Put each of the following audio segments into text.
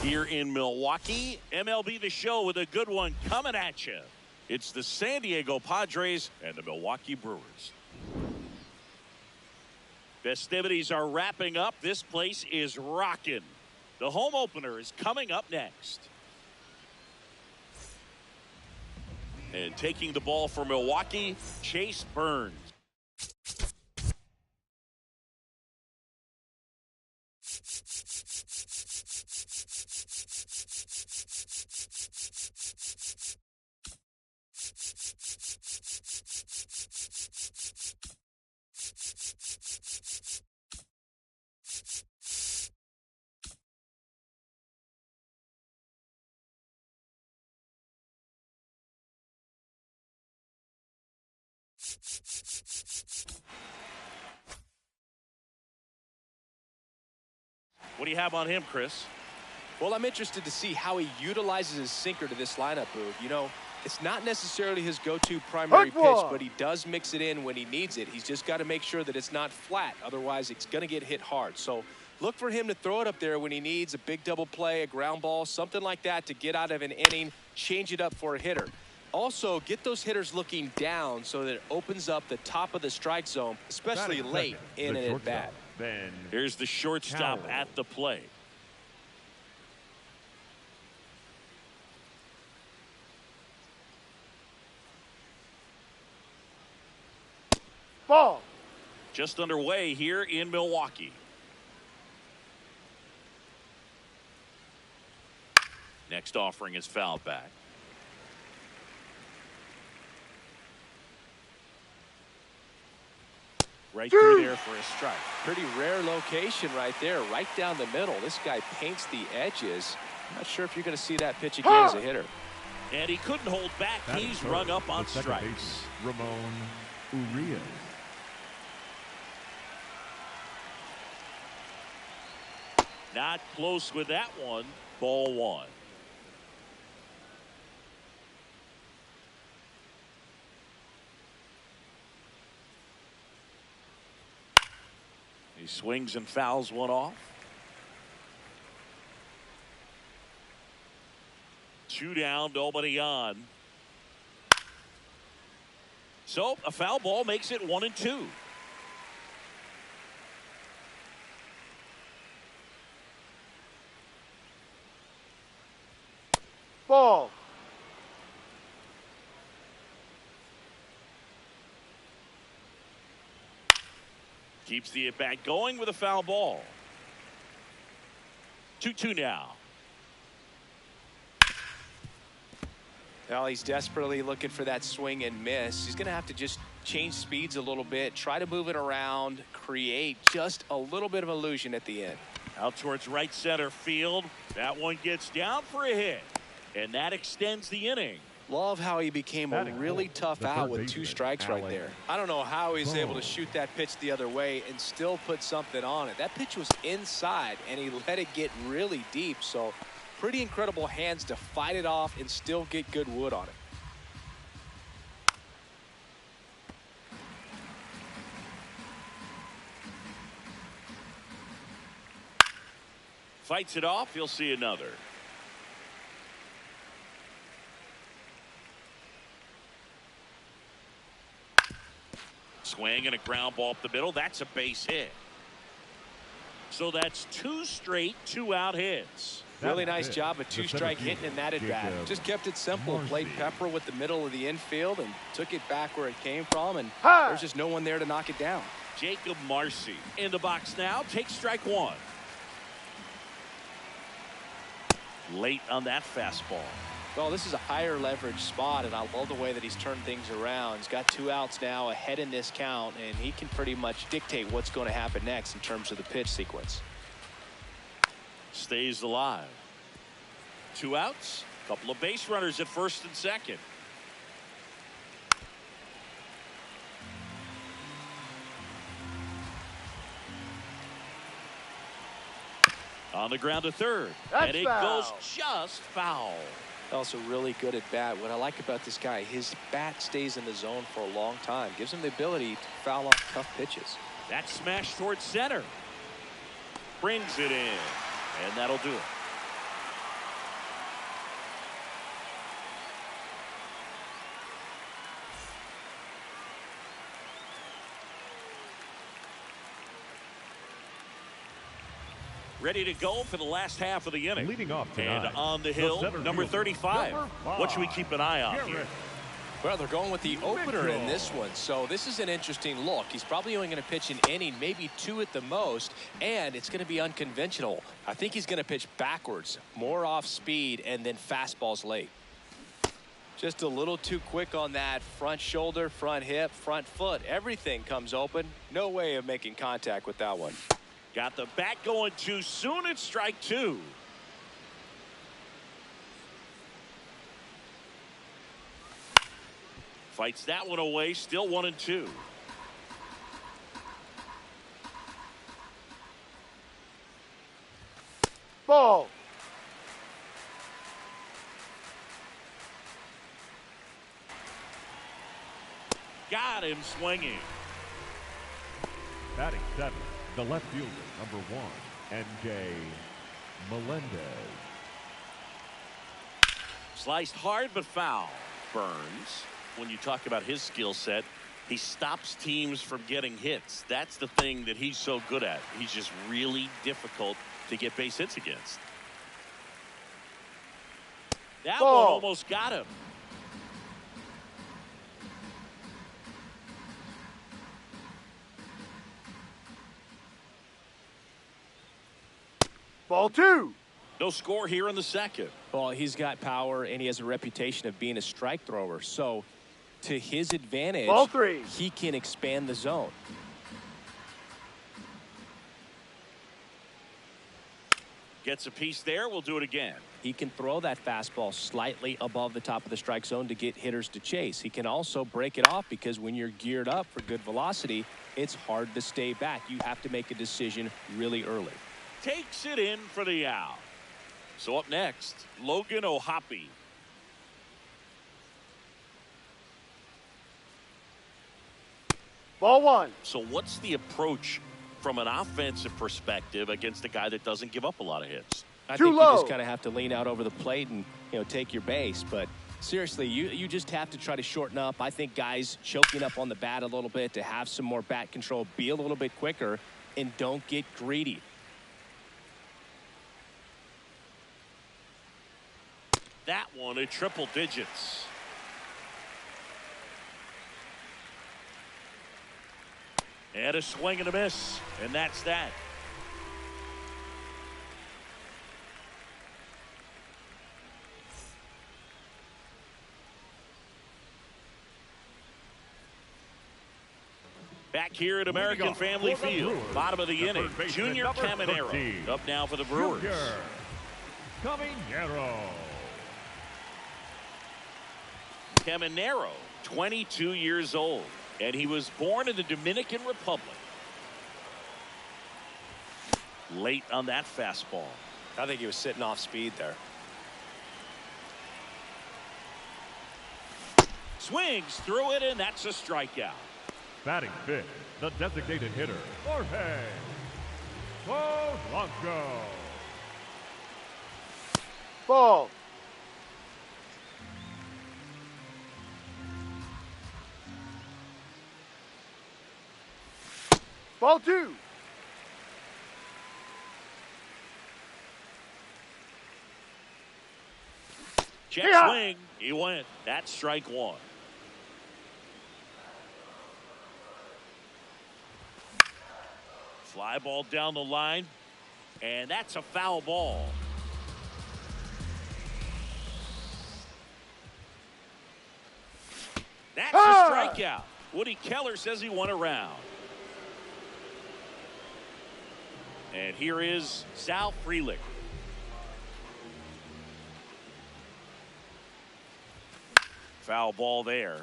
Here in Milwaukee, MLB The Show with a good one coming at you. It's the San Diego Padres and the Milwaukee Brewers. Festivities are wrapping up. This place is rocking. The home opener is coming up next. And taking the ball for Milwaukee, Chase Burns. What do you have on him, Chris? Well, I'm interested to see how he utilizes his sinker to this lineup, Boog. You know, it's not necessarily his go-to primary pitch, but he does mix it in when he needs it. He's just got to make sure that it's not flat. Otherwise, it's going to get hit hard. So look for him to throw it up there when he needs a big double play, a ground ball, something like that to get out of an inning, change it up for a hitter. Also, get those hitters looking down so that it opens up the top of the strike zone, especially late in an at-bat. Here's the shortstop at the plate. Ball. Just underway here in Milwaukee. Next offering is fouled back. Right through there for a strike. Pretty rare location right there, right down the middle. This guy paints the edges. I'm not sure if you're going to see that pitch again as a hitter. And he couldn't hold back. He's rung up on strikes. Ramon Urias. Not close with that one. Ball one. He swings and fouls one off. 2 down, nobody on. So a foul ball makes it 1-2. Ball. Keeps the at-bat going with a foul ball. 2-2 now. Well, he's desperately looking for that swing and miss. He's going to have to just change speeds a little bit, try to move it around, create just a little bit of illusion at the end. Out towards right center field. That one gets down for a hit. And that extends the inning. Love how he became a really tough out with 2 strikes right there. I don't know how he's able to shoot that pitch the other way and still put something on it. That pitch was inside, and he let it get really deep. So pretty incredible hands to fight it off and still get good wood on it. Fights it off. You'll see another. Swing and a ground ball up the middle. That's a base hit. So that's 2 straight 2-out hits. Really nice job of 2-strike hitting in that at bat. Just kept it simple. Played pepper with the middle of the infield and took it back where it came from. And there's just no one there to knock it down. Jacob Marcy in the box now. Takes strike 1. Late on that fastball. Well, this is a higher leverage spot, and I love the way that he's turned things around. He's got 2 outs now ahead in this count, and he can pretty much dictate what's going to happen next in terms of the pitch sequence. Stays alive. 2 outs. Couple of base runners at first and second. On the ground to third. That's and it foul. goes just foul. Also really good at bat. What I like about this guy, his bat stays in the zone for a long time. Gives him the ability to foul off tough pitches. That smash towards center. Brings it in. And that'll do it. Ready to go for the last half of the inning. Leading off tonight, and on the hill, number 35. What should we keep an eye on here? Well, they're going with the opener in this one, so this is an interesting look. He's probably only going to pitch an inning, maybe 2 at the most, and it's going to be unconventional. I think he's going to pitch backwards, more off speed, and then fastballs late. Just a little too quick on that front shoulder, front hip, front foot. Everything comes open. No way of making contact with that one. Got the bat going too soon. It's strike 2. Fights that one away. Still 1-2. Ball. Got him swinging. Batting 7, the left fielder, number 1, N.J. Melendez. Sliced hard but foul. Burns, when you talk about his skill set, he stops teams from getting hits. That's the thing that he's so good at. He's just really difficult to get base hits against. That one almost got him. Ball 2. No score here in the second. Well, he's got power, and he has a reputation of being a strike thrower. So, to his advantage, Ball 3. he can expand the zone. Gets a piece there. We'll do it again. He can throw that fastball slightly above the top of the strike zone to get hitters to chase. He can also break it off because when you're geared up for good velocity, it's hard to stay back. You have to make a decision really early. Takes it in for the out. So up next, Logan O'Hoppe. Ball 1. So what's the approach from an offensive perspective against a guy that doesn't give up a lot of hits? I Too think low. you just kind of have to lean out over the plate and, take your base. But seriously, you just have to try to shorten up. I think guys choking up on the bat a little bit to have some more bat control, be a little bit quicker, and don't get greedy. That one at triple digits. And a swing and a miss. And that's that. Back here at American Family Field, bottom of the inning, Junior Caminero up now for the Brewers. Caminero, 22 years old, and he was born in the Dominican Republic. Late on that fastball. I think he was sitting off speed there. Swings through it, and that's a strikeout. Batting 5th, the designated hitter, Jorge Polanco. Ball. Ball 2. Check Yeah. swing. He went. That's strike 1. Fly ball down the line. And that's a foul ball. strikeout. Woody Keller says he won a round. And here is Sal Frelick. Foul ball there.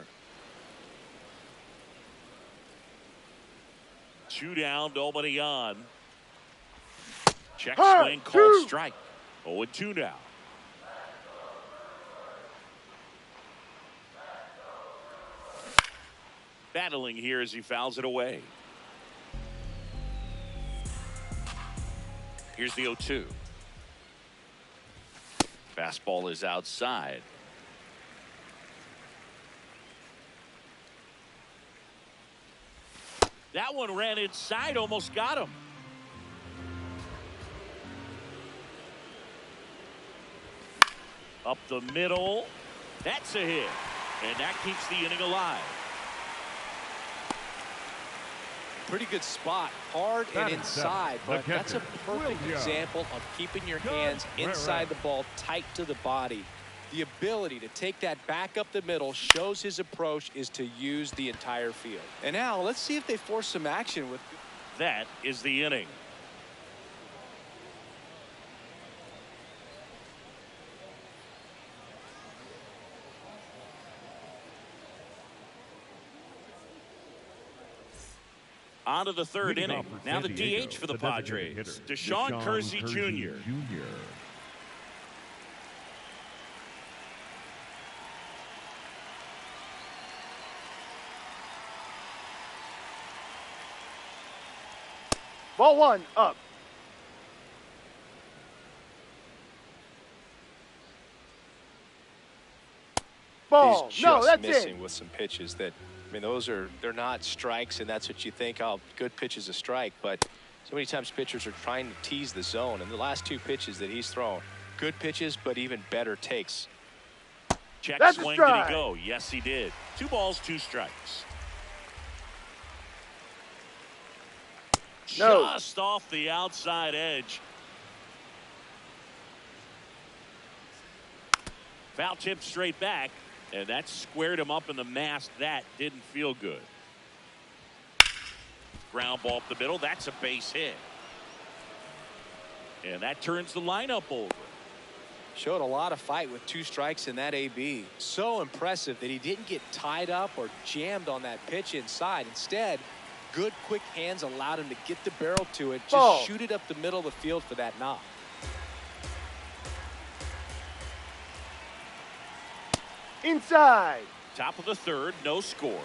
2 down, nobody on. Check swing, called strike. 0-2 now. Battling here as he fouls it away. Here's the 0-2. Fastball is outside. That one ran inside, almost got him. Up the middle. That's a hit. And that keeps the inning alive. Pretty good spot, hard and inside, but that's a perfect example of keeping your hands inside the ball, tight to the body. The ability to take that back up the middle shows his approach is to use the entire field. And now let's see if they force some action with. That is the inning. On to the third inning. Now the DH for the Padres, Deshaun Kersey Jr. Ball 1 up. Ball. He's No, just that's missing it. with some pitches that, I mean, they're not strikes, and that's what you think, oh, good pitch is a strike, but so many times pitchers are trying to tease the zone, and the last 2 pitches that he's thrown, good pitches, but even better takes. Check That's swing, a did strike. he go? Yes, he did. 2 balls, 2 strikes. No. Just off the outside edge. Foul tip straight back, and that squared him up in the mask. That didn't feel good. Ground ball up the middle. That's a base hit. And that turns the lineup over. Showed a lot of fight with 2 strikes in that AB. So impressive that he didn't get tied up or jammed on that pitch inside. Instead, good quick hands allowed him to get the barrel to it, just shoot it up the middle of the field for that knock. Inside. Top of the third, no score.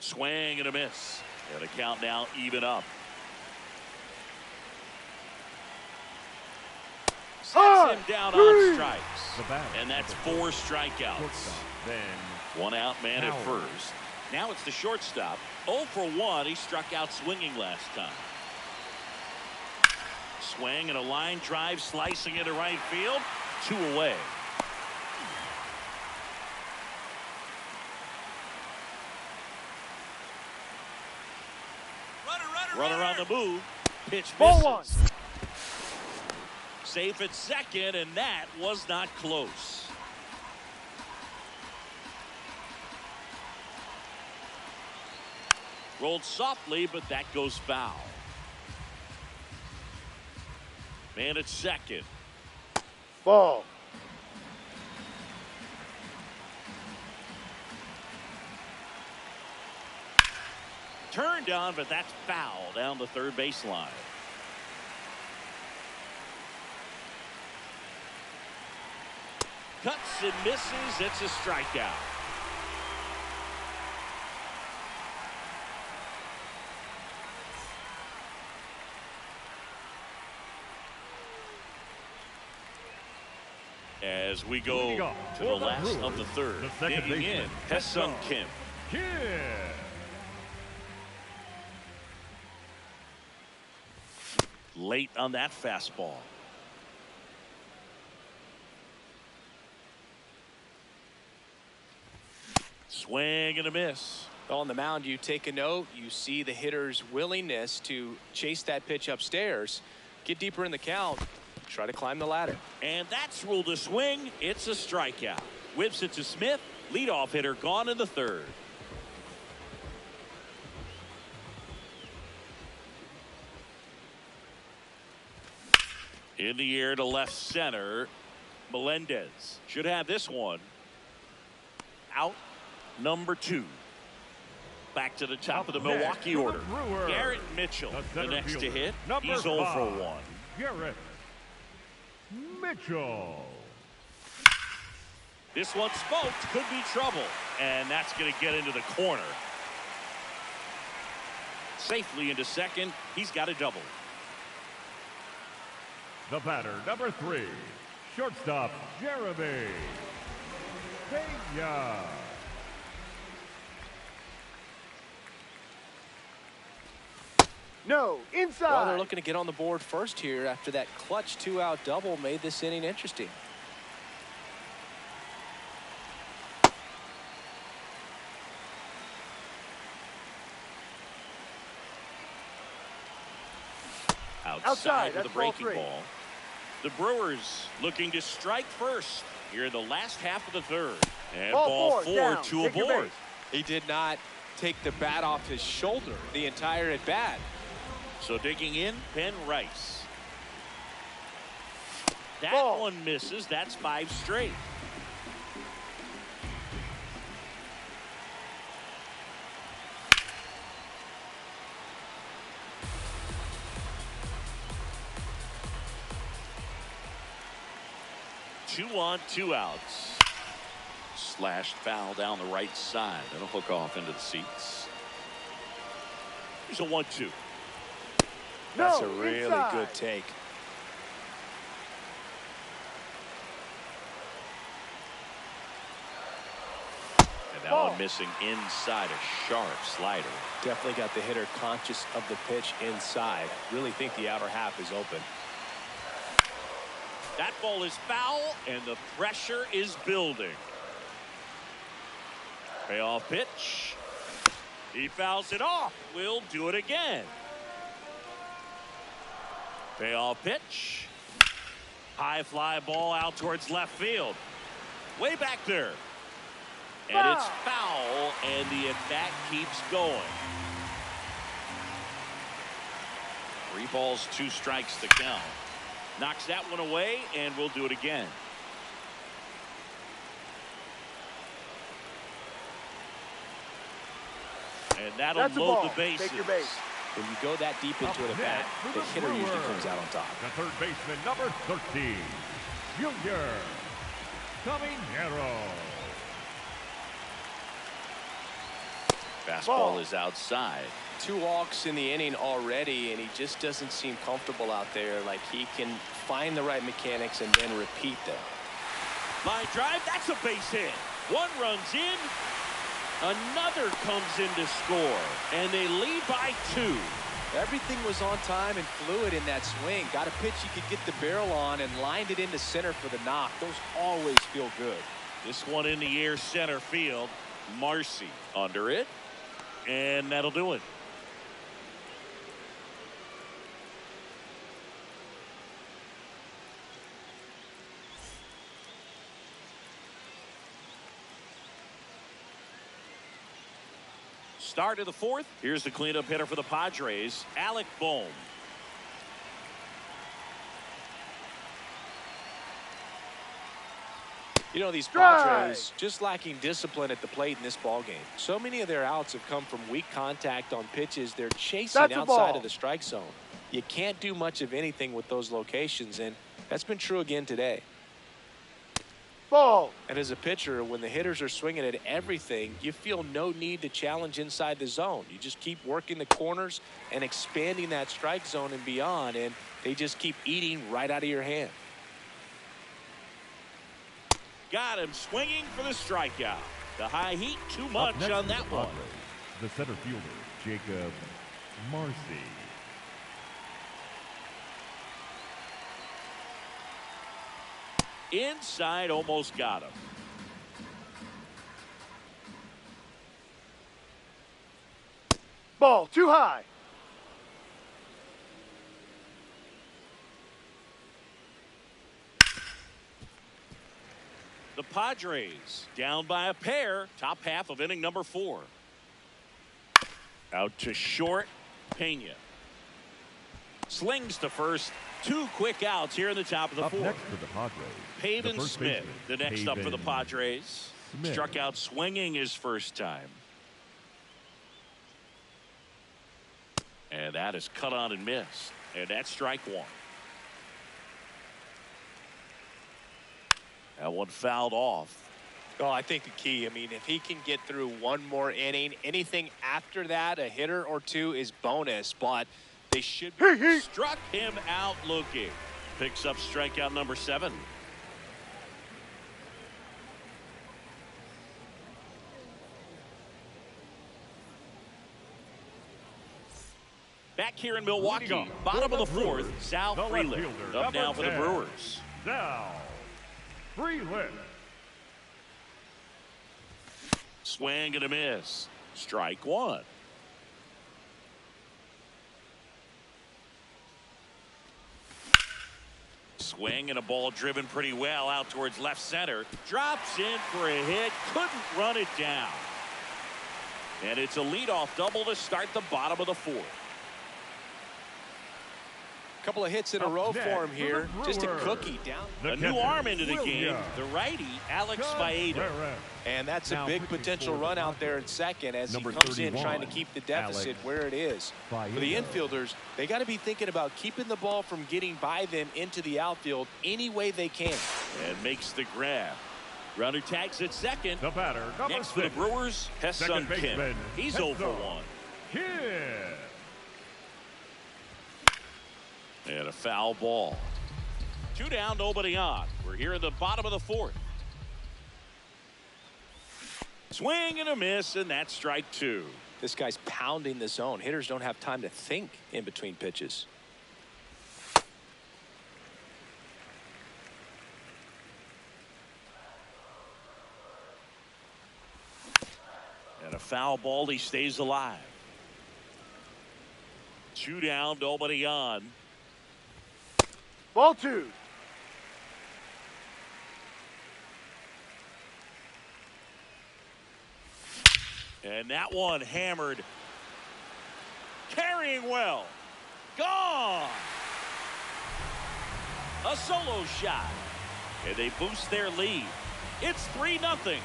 Swing and a miss. And the count now even up. Sets him down on strikes. And that's 4 strikeouts. Then 1 out, man at first. Now it's the shortstop. 0 for 1. He struck out swinging last time. Swing and a line drive, slicing into right field. 2 away. Runner on the move. Pitch Ball misses. Safe at second, and that was not close. Rolled softly, but that goes foul. Man at second. Ball. Turned on, but that's foul down the third baseline. Cuts and misses. It's a strikeout. As we go to the last of the third, digging in, Ha-Seong Kim. Late on that fastball. Swing and a miss. On the mound, you take a note. You see the hitter's willingness to chase that pitch upstairs, get deeper in the count, try to climb the ladder. And that's ruled a swing. It's a strikeout. Whips it to Smith. Leadoff hitter gone in the third. In the air to left center. Melendez should have this one. Out number 2. Back to the top of the Milwaukee order. Garrett Mitchell, the next to hit. He's 0 for 1. Garrett Mitchell. This one smoked, could be trouble. And that's going to get into the corner. Safely into second. He's got a double. The batter, number 3, shortstop Jeremy Pena. No, inside. Well, they're looking to get on the board first here after that clutch 2-out double made this inning interesting. Outside with the breaking ball. The Brewers looking to strike first here in the last half of the third. And ball 4 to a board. He did not take the bat off his shoulder the entire at bat. So digging in, Penn Rice. That Ball. one misses. That's 5 straight. Two on, 2 outs. Slashed foul down the right side. That'll hook off into the seats. Here's a 1-2. That's a really good take. And that one missing inside, a sharp slider. Definitely got the hitter conscious of the pitch inside. Really think the outer half is open. That ball is foul, and the pressure is building. Payoff pitch. He fouls it off. We'll do it again. Payoff pitch. High fly ball out towards left field. Way back there. And it's foul, and the at-bat keeps going. 3 balls, 2 strikes to count. Knocks that one away, and we'll do it again. And that'll load the bases. Take your base. When you go that deep into it at bat, the hitter usually comes out on top. The third baseman, number 13, Junior Caminero. Fastball is outside. 2 walks in the inning already, and he just doesn't seem comfortable out there. Like he can find the right mechanics and then repeat them. Line drive, that's a base hit. 1 runs in, another comes in to score, and they lead by 2. Everything was on time and fluid in that swing. Got a pitch you could get the barrel on and lined it into center for the knock. Those always feel good. This one in the air, center field. Marcy under it, and that'll do it. Start of the 4th. Here's the cleanup hitter for the Padres, Alec Bohm. You know, these Padres just lacking discipline at the plate in this ballgame. So many of their outs have come from weak contact on pitches they're chasing outside of the strike zone. You can't do much of anything with those locations, and that's been true again today. Ball. And as a pitcher, when the hitters are swinging at everything, you feel no need to challenge inside the zone. You just keep working the corners and expanding that strike zone and beyond, and they just keep eating right out of your hand. Got him swinging for the strikeout. The high heat, too much on that one. The center fielder, Jacob Marcy. Inside, almost got him. Ball too high. The Padres down by a pair. Top half of inning number 4. Out to short. Pena slings to first. 2 quick outs here in the top of the 4th. Next for the Padres, Pavin Smith, the next up for the Pavin Padres. Smith. Struck out swinging his first time. And that is cut on and missed. And that's strike 1. That one fouled off. Oh, I think the key, I mean, if he can get through one more inning, anything after that, a hitter or 2 is bonus, but they should be. Struck him out looking. Picks up strikeout number 7. Back here in Milwaukee, bottom of the 4th, Sal Frelick up now for the Brewers. Sal Frelick. Swing and a miss. Strike 1. Swing and a ball driven pretty well out towards left center. Drops in for a hit. Couldn't run it down. And it's a leadoff double to start the bottom of the 4th. Couple of hits in a row for him here. Just a cookie down. A new arm into the game. The righty, Alex Faedo. And that's a big potential run out there in second as he Number comes in 31, trying to keep the deficit Alex where it is. For the infielders, they got to be thinking about keeping the ball from getting by them into the outfield any way they can. And makes the grab. Runner tags at second. The batter, number Next for the 6, Brewers, second Hessun Kim. baseman, He's 0 for 1. Kim. And a foul ball. 2 down, nobody on. We're here in the bottom of the 4th. Swing and a miss, and that's strike 2. This guy's pounding the zone. Hitters don't have time to think in between pitches. And a foul ball, he stays alive. 2 down, nobody on. Ball 2. And that one hammered. Carrying well. Gone. A solo shot. And they boost their lead. It's 3-0.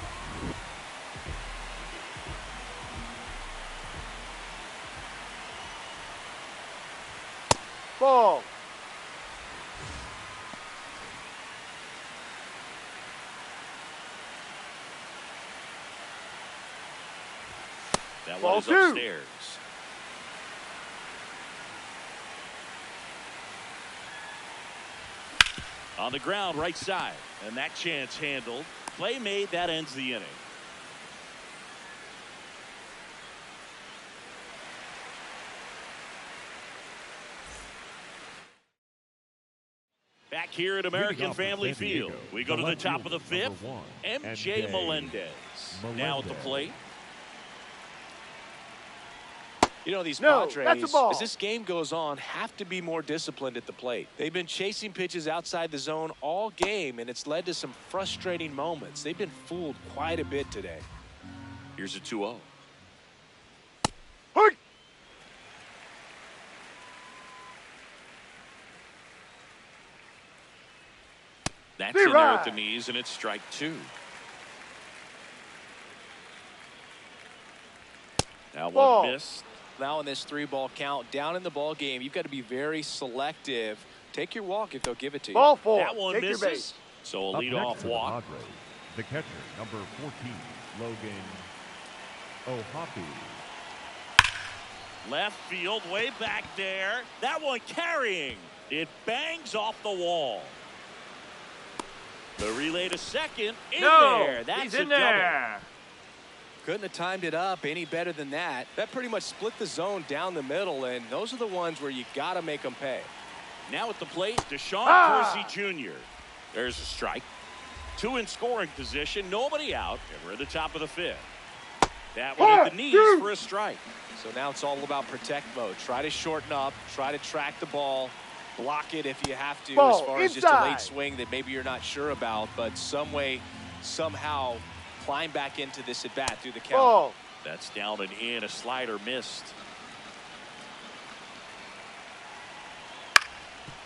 Ball. That Ball one is 2. upstairs. On the ground, right side. And that chance handled. Play made, that ends the inning. Back here at American Family Field, we go to the top of the 5th. MJ Melendez now at the plate. You know, these No, that's a Padres, ball. as this game goes on, have to be more disciplined at the plate. They've been chasing pitches outside the zone all game, and it's led to some frustrating moments. They've been fooled quite a bit today. Here's a 2-0. Hey! That's Be in there right. at the knees, and it's strike 2. Now Ball. one missed. Now in this 3-ball count, down in the ball game, you've got to be very selective. Take your walk if they'll give it to you. Ball 4. That one Take your misses. base. So a Up next leadoff for the walk. Padres, the catcher, number 14, Logan O'Hoppe. Left field, way back there. That one carrying. It bangs off the wall. The relay to second. In there. That's he's a in double. there. Couldn't have timed it up any better than that. That pretty much split the zone down the middle, and those are the ones where you got to make them pay. Now at the plate, Deshaun Ah! Kersey Jr. There's a strike. 2 in scoring position. Nobody out. And we're at the top of the 5th. That one at the knees for a strike. So now it's all about protect mode. Try to shorten up, try to track the ball, block it if you have to, Ball as far as just a inside. late swing that maybe you're not sure about, but some way, somehow climb back into this at bat through the count. Ball. That's down and in. A slider missed.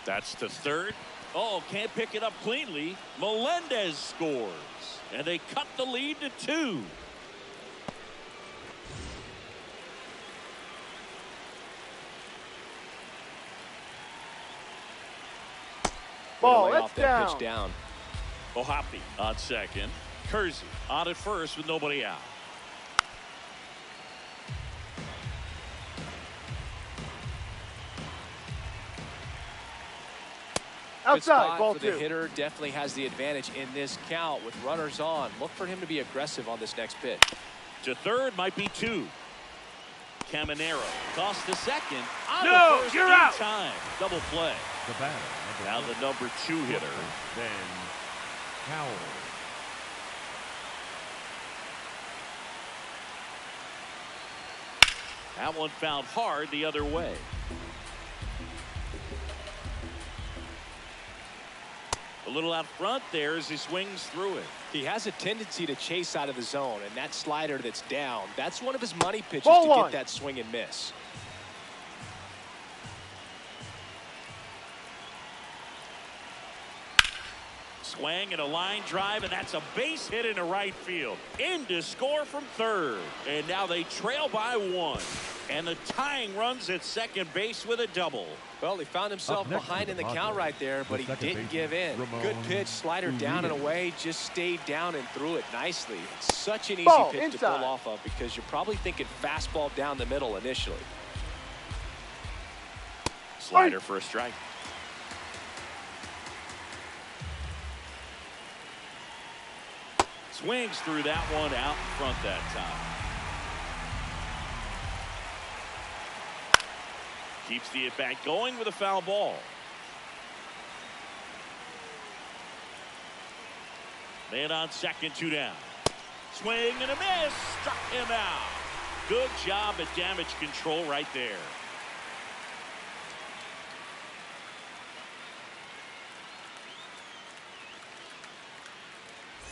That's to third. Oh, can't pick it up cleanly. Melendez scores. And they cut the lead to 2. Ball, Lay that's off that pitch down. down. Ohapi on second. Kersey on at first with nobody out. Good Outside, spot ball for the 2. hitter. Definitely has the advantage in this count with runners on. Look for him to be aggressive on this next pitch. To third might be 2. Caminero tossed to second. On No, to first you're in out. time. Double play. The batter. Now the number 2 hitter. Ben Howell. That one found hard the other way. A little out front there as he swings through it. He has a tendency to chase out of the zone, and that slider that's down, that's one of his money pitches Ball to 1. get that swing and miss. Swing and a line drive, and that's a base hit into right field. In to score from third. And now they trail by 1. And the tying runs at second base with a double. Well, he found himself Up next behind in the is the count Padres. right there, but The he second didn't baseman, give in. Ramon Good pitch, slider down and Urias. away, just stayed down and threw it nicely. It's such an easy Ball pitch to inside. pull off of because you're probably thinking fastball down the middle initially. Slider for a strike. Swings through that one out in front that time. Keeps the at-bat going with a foul ball. Man on second, 2 down. Swing and a miss. Struck him out. Good job at damage control right there.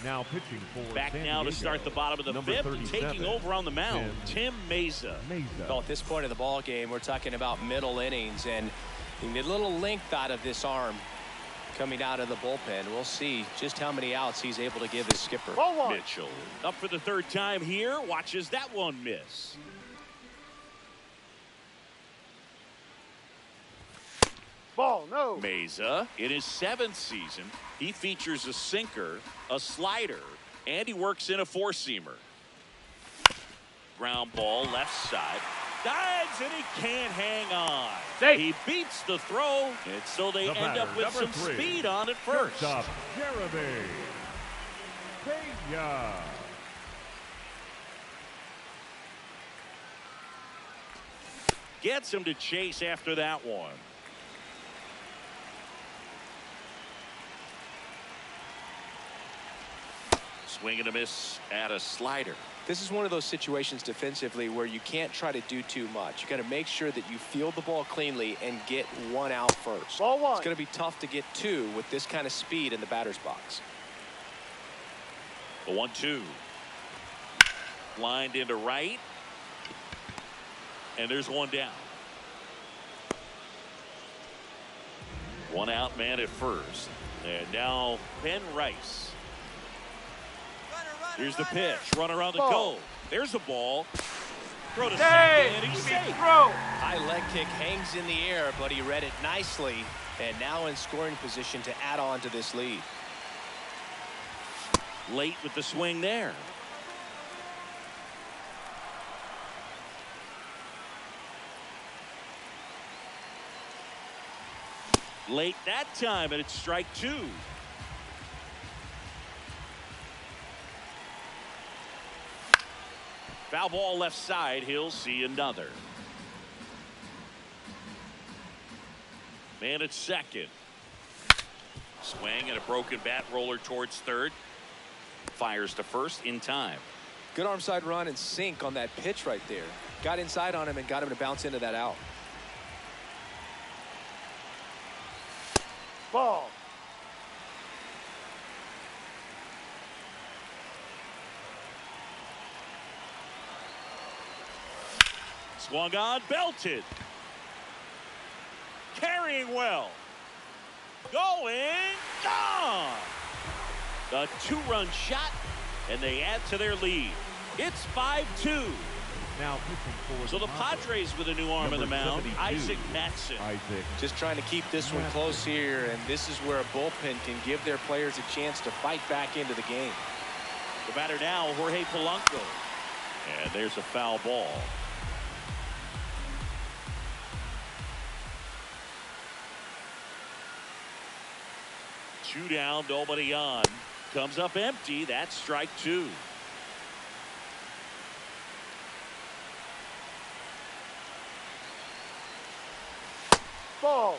Now pitching for Back San now to Diego, start the bottom of the number 5th. 37, Taking over on the mound, Tim Meza. Well, at this point of the ball game, we're talking about middle innings, and you need a little length out of this arm coming out of the bullpen. We'll see just how many outs he's able to give his skipper. Ball 1. Mitchell up for the 3rd time here. Watches that one miss. Ball, no. Meza in his 7th season, he features a sinker, a slider, and he works in a 4-seamer. Ground ball left side. Dives and he can't hang on. Safe. He beats the throw, and so they The end up batter, with number some 3, speed on it first. Shortstop, Jeremy Pena. Gets him to chase after that one. Swing and a miss at a slider. This is one of those situations defensively where you can't try to do too much. You got to make sure that you field the ball cleanly and get 1 out first. Ball 1. It's going to be tough to get 2 with this kind of speed in the batter's box. The 1-2. Lined into right. And there's 1 down. 1 out, man at first. And now Ben Rice. Here's the pitch. Runner on the Ball. go. There's a ball. Throw to Hey, second, and he's big safe. throw. High leg kick hangs in the air, but he read it nicely, and now in scoring position to add on to this lead. Late with the swing there. Late that time, and it's strike 2. Foul ball left side. He'll see another. Man at second. Swing and a broken bat roller towards third. Fires to first in time. Good arm side run and sink on that pitch right there. Got inside on him and got him to bounce into that out. Ball. Swung on, belted. Carrying well. Going, gone. A 2-run shot, and they add to their lead. It's 5-2. Now pitching for So the Padres with a new arm on the mound, 72, Isaac Matson. Isaac. Just trying to keep this one close here, and this is where a bullpen can give their players a chance to fight back into the game. The batter now, Jorge Polanco. And there's a foul ball. Two down, nobody on. Comes up empty. That's strike 2. Ball.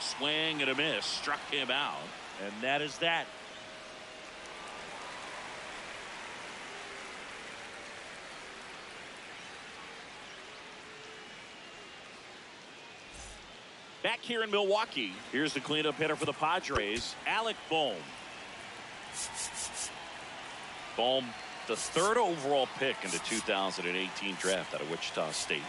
Swing and a miss. Struck him out. And that is that. Back here in Milwaukee, here's the cleanup hitter for the Padres, Alec Bohm. Bohm, the 3rd overall pick in the 2018 draft out of Wichita State.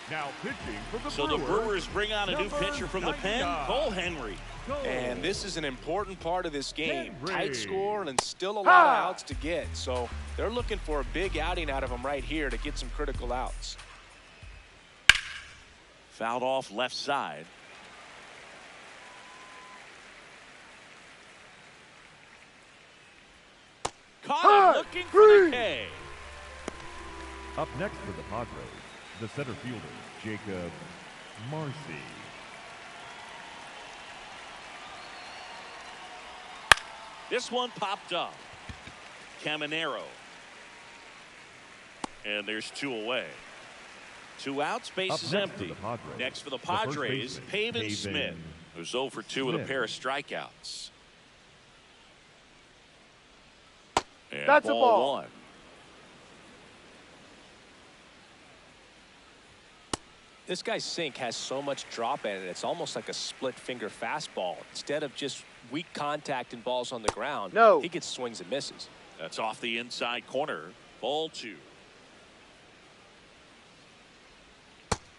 Now pitching for the So Brewers. the Brewers bring on a new pitcher from the pen, Cole Henry. And this is an important part of this game. Henry. Tight score and still a lot of outs to get. So they're looking for a big outing out of him right here to get some critical outs. Fouled off left side. Caught him looking for the K. Up next for the Padres, the center fielder, Jacob Marcy. This one popped up. Caminero. And there's 2 away. 2 outs, base Up is next empty. for the Padres, Next for the the first Padres, baseman, Pavin Pavin Smith, who's 0 for 2 with a Smith. pair of strikeouts. And That's a ball. 1. This guy's sink has so much drop in it. It's almost like a split finger fastball. Instead of just weak contact and balls on the ground, No. he gets swings and misses. That's off the inside corner. Ball 2.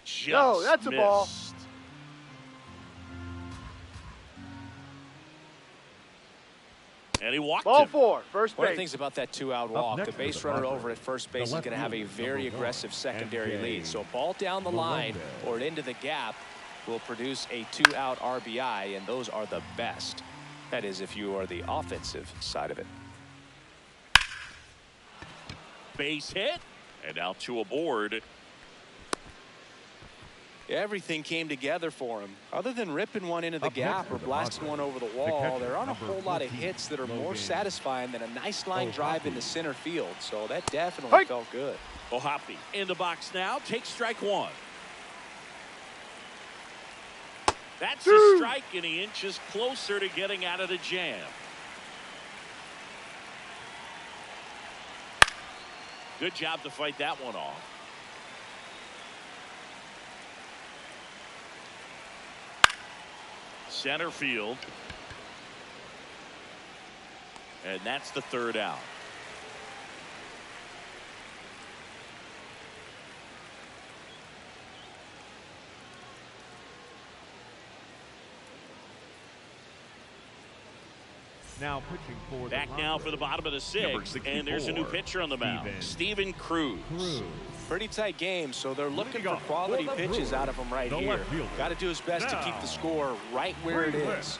Just No, that's a ball. missed. And he walked Ball him. 4. First One of the base. things about that 2-out walk, next the for base the runner Padres, over at first the base is left going to have a fielder, very number 1, aggressive secondary MJ lead. So a ball down the line Melendez. or into the gap will produce a 2-out RBI, and those are the best. That is, if you are the offensive side of it. Base hit. And now 2 aboard. Everything came together for him. Other than ripping one into the Up next gap for or the blasting Padres, one over the the wall, catcher, there aren't a number whole lot of 14, hits that are more Logan satisfying than a nice line drive into center field. So that definitely Hey. felt good. Ohapi in the box now. Takes strike 1. That's a 2. strike, and he inches closer to getting out of the jam. Good job to fight that one off. Center field. And that's the 3rd out. Now pitching for Back the now for the bottom of the 6th, and there's a new pitcher on the mound, Steven Cruz. Pretty tight game, so they're looking for Leading off quality for the pitches Brewers, out of him right the here. left fielder. Got to do his best to keep the score right where it Greenwood. is.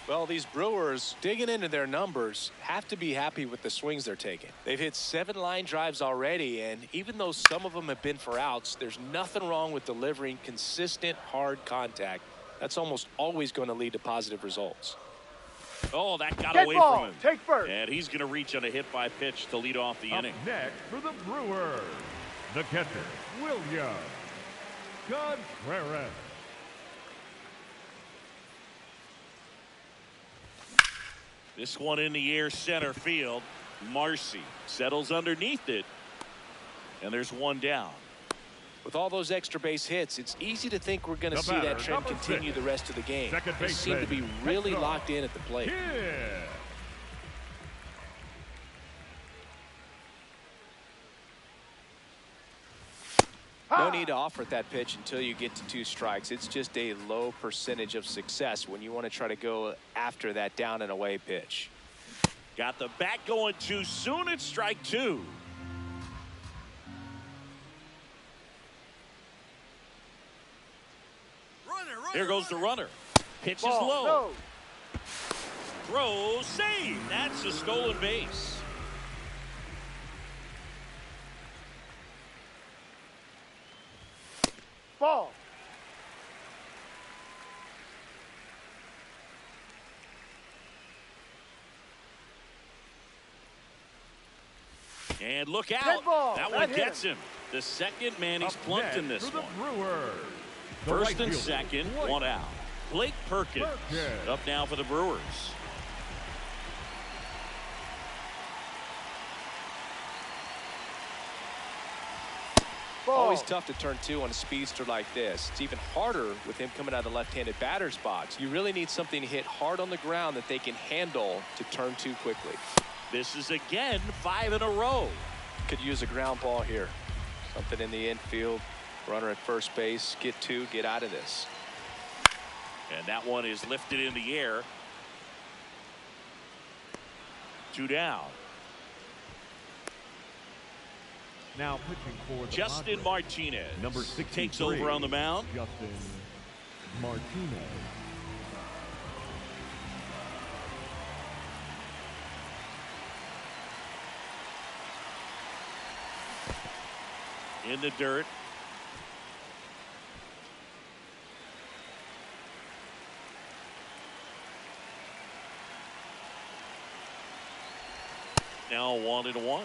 Well, these Brewers, digging into their numbers, have to be happy with the swings they're taking. They've hit 7 line drives already, and even though some of them have been for outs, there's nothing wrong with delivering consistent, hard contact. That's almost always going to lead to positive results. Oh, that got Get away ball. from him. Take first. And he's going to reach on a hit by pitch to lead off the Up inning. next for the Brewers, the catcher, William Contreras. This one in the air, center field. Marcy settles underneath it. And there's one down. With all those extra base hits, it's easy to think we're going to see that trend continue the rest of the game. They seem to be really locked in at the plate. Yeah. No need to offer that pitch until you get to 2 strikes. It's just a low percentage of success when you want to try to go after that down and away pitch. Got the bat going too soon. It's strike 2. Here goes the runner. Pitch is Ball. low. No. Throw, save. That's a stolen base. Ball. And look out. Dead ball. That That one hit gets him. The second man, he's Up plunked in next this for the one. Brewers, the First right and fielder, second, Blake one out. Blake Perkins Perkins. up now for the Brewers. Ball. Always tough to turn 2 on a speedster like this. It's even harder with him coming out of the left-handed batter's box. You really need something to hit hard on the ground that they can handle to turn 2 quickly. This is again 5 in a row. Could use a ground ball here. Something in the infield. Runner at first base. Get 2. Get out of this. And that one is lifted in the air. 2 down. Now pitching for the Justin Padres, Martinez number 63, takes over on the mound. Justin Martinez. In the dirt. Now 1-1.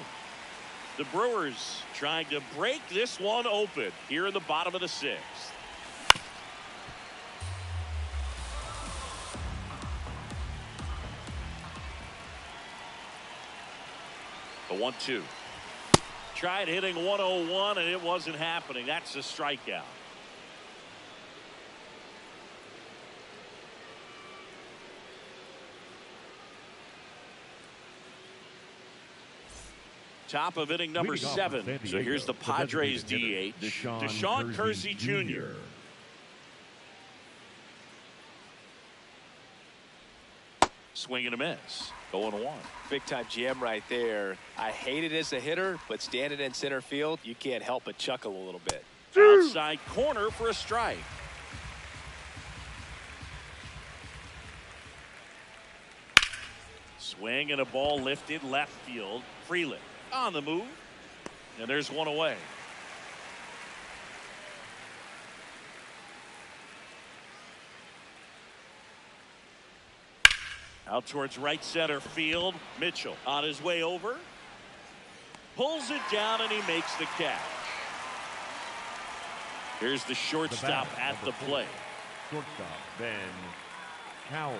The Brewers trying to break this one open here in the bottom of the 6th. The 1-2. Tried hitting 101 and it wasn't happening. That's a strikeout. Top of inning number 7. So here's the Padres DH, Deshaun Kersey Jr. Swing and a miss. 0-1. Big time GM right there. I hate it as a hitter, but standing in center field, you can't help but chuckle a little bit. Outside corner for a strike. Swing and a ball lifted left field. Freeland on the move. And there's one away. Out towards right center field. Mitchell on his way over. Pulls it down and he makes the catch. Here's the shortstop at the plate. Shortstop Ben Cowell.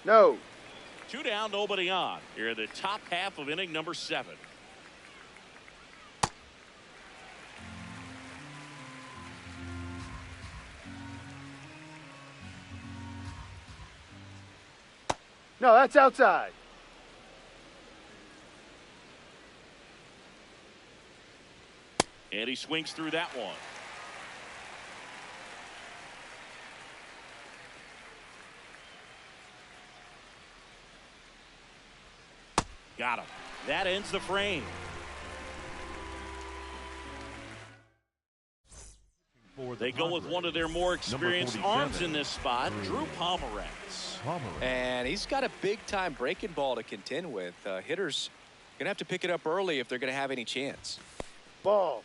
No. 2 down, nobody on. Here in the top half of inning number 7. No, that's outside. And he swings through that one. Got him. That ends the frame. They go with one of their more experienced arms in this spot, Drew Pomeranz. And he's got a big-time breaking ball to contend with. Hitters going to have to pick it up early if they're going to have any chance. Ball.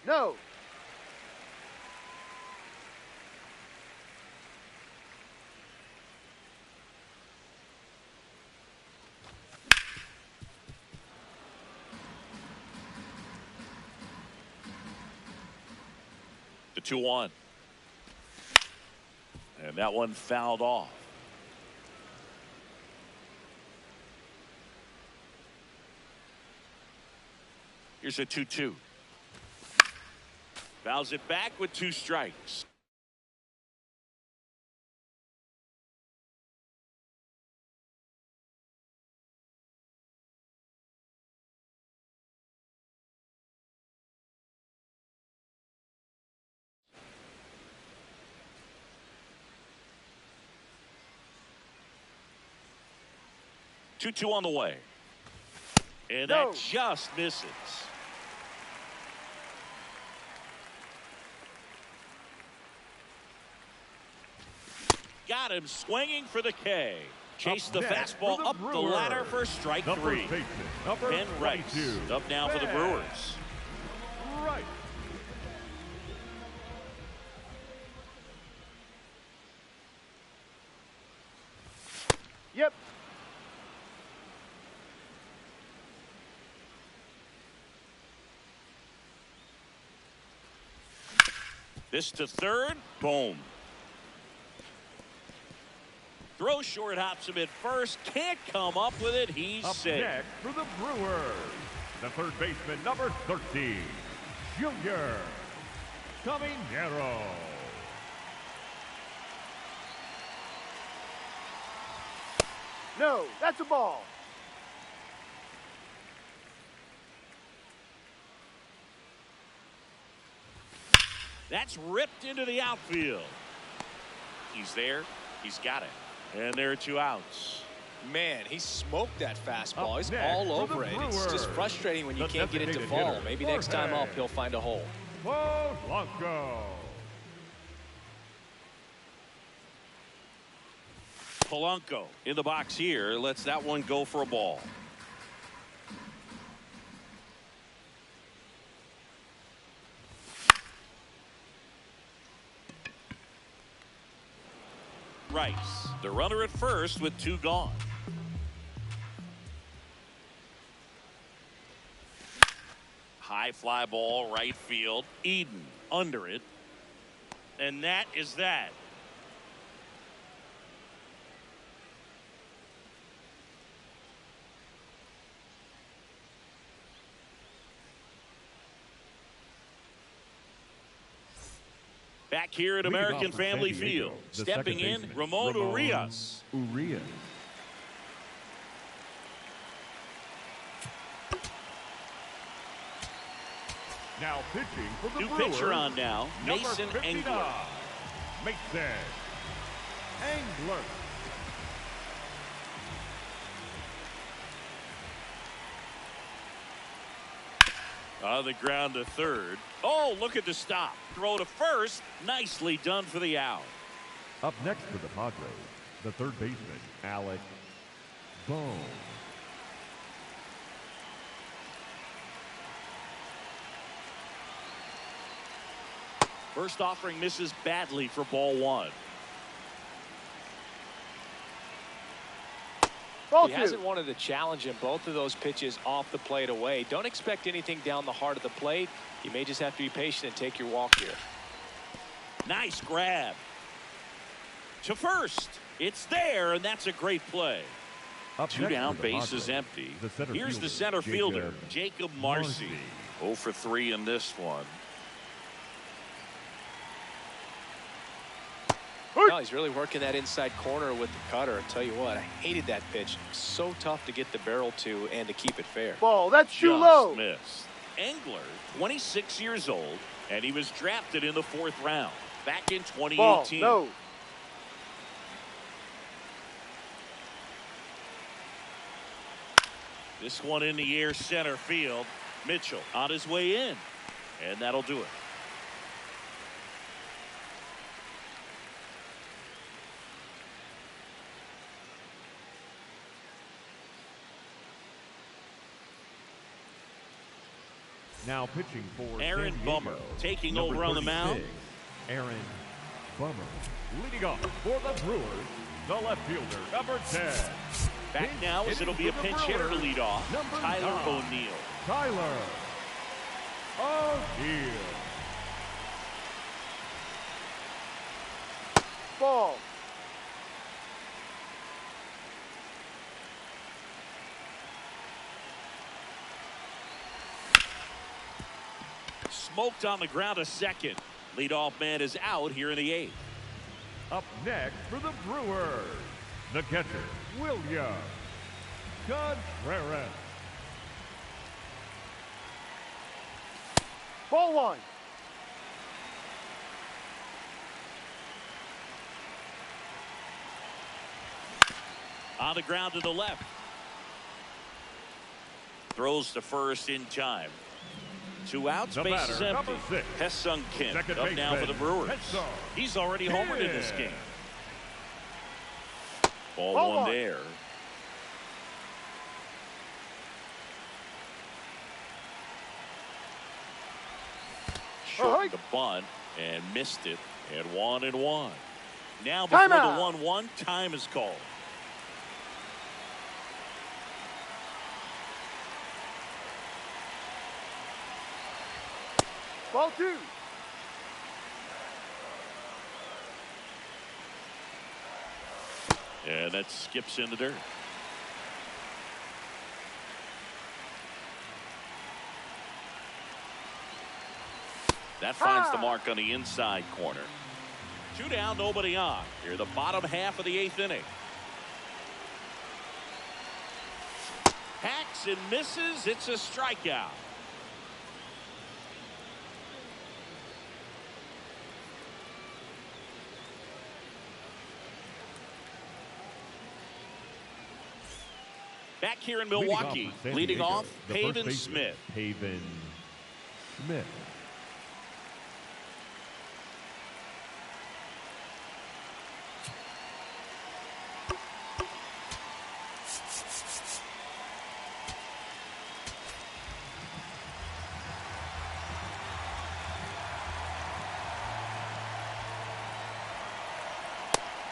No. The 2-1. And that one fouled off. Here's a 2-2. Fouls it back with 2 strikes. Two on the way. And No. that just misses. Got him swinging for the K. Chase the next fastball for the up the Brewers, ladder for strike the 3. first baseman, number Ken Rice 22, up now for the Ben Brewers. Rice. Yep. This to third. Boom. Throw short, hops him at first. Can't come up with it. He's Up safe. next for the Brewers, the third baseman, number 13, Junior Caminero. No. That's a ball. That's ripped into the outfield. He's there. He's got it. And there are 2 outs. Man, he smoked that fastball. Up He's next all for the over it. It's just Brewers, frustrating when you the can't get it to designated fall. hitter, Maybe next time Jorge up, he'll find a hole. Polanco. Polanco in the box here. Lets that one go for a ball. Rice, the runner at first with 2 gone. High fly ball, right field. Eden under it. And that is that. Back here at Leading American off for Family San Diego, Field. the Stepping second in, baseman, Ramon Urias. Urias. Now pitching for the New Brewers, pitcher on now, number Mason 59, Engler. Mason Engler. On the ground to third. Oh, look at the stop. Throw to first. Nicely done for the out. Up next for the Padres, the third baseman, Alec Bohm. First offering misses badly for ball 1. Ball He 2. hasn't wanted to challenge him. Both of those pitches off the plate away. Don't expect anything down the heart of the plate. You may just have to be patient and take your walk here. Nice grab. To first. It's there, and that's a great play. Up 2 next down, for the base is Padres, empty. the center Here's fielder, the center fielder, Jacob Marcy. 0 for 3 in this one. No, he's really working that inside corner with the cutter. I tell you what, I hated that pitch. So tough to get the barrel to and to keep it fair. Ball. That's too Just low. missed. Engler, 26 years old, and he was drafted in the 4th round back in 2018. Ball. No. This one in the air center field. Mitchell on his way in, and that'll do it. Now pitching for Aaron San Bummer Diego, taking number over on the 36, mound. Aaron Bummer. Leading off for the Brewers, the left fielder, number 10. Back now as it'll be a pinch hitter to lead off. Number Tyler 9, O'Neill. Tyler O'Neill. Ball. Smoked on the ground a second. Leadoff man is out here in the 8th. Up next for the Brewers, the catcher, William Contreras. Ball 1. On the ground to the left. Throws to first in time. 2 outs, The base is batter, empty. number 6. Ha-Seong Kim Second up now for the Brewers. Ha-Seong He's already homered in this Kim. game. Ball Ball 1 1. there. Shortened the bunt and missed it at 1-1. Now before Timeout. the 1-1, time is called. Ball 2. And that skips in the dirt. That finds the mark on the inside corner. 2 down, nobody on. Here, the bottom half of the 8th inning. Hacks and misses. It's a strikeout. Back here in Milwaukee, leading off, Pavin Smith. Pavin Smith.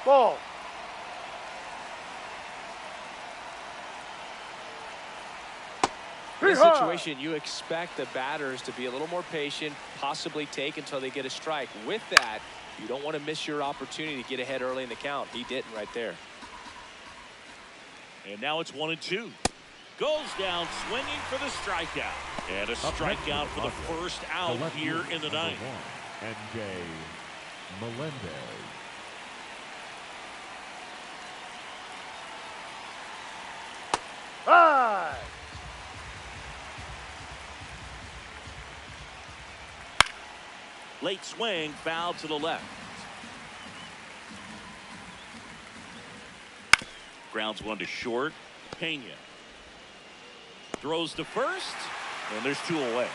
Ball. In this situation, you expect the batters to be a little more patient, possibly take until they get a strike. With that, you don't want to miss your opportunity to get ahead early in the count. He didn't right there. And now it's 1-2. Goes down swinging for the strikeout. And a strikeout for the first out here in the 9th. NJ Melendez. High. Late swing, foul to the left. Grounds 1 to short. Pena throws to first, and there's 2 away.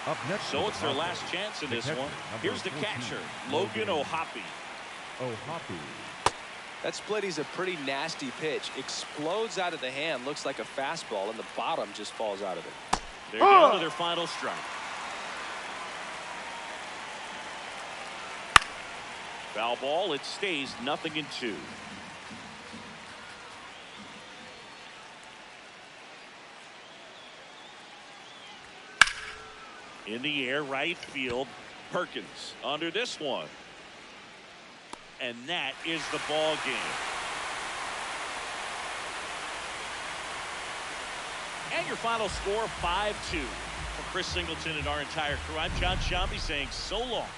Up next, So it's their last chance in this one. Here's the catcher, Logan O'Hoppe. O'Hoppe. That splitty's a pretty nasty pitch. Explodes out of the hand, looks like a fastball, and the bottom just falls out of it. They're down to their final strike. Foul ball, it stays 0-2. In the air, right field, Perkins under this one. And that is the ball game. And your final score, 5-2. For Chris Singleton and our entire crew, I'm John Sciambi saying so long.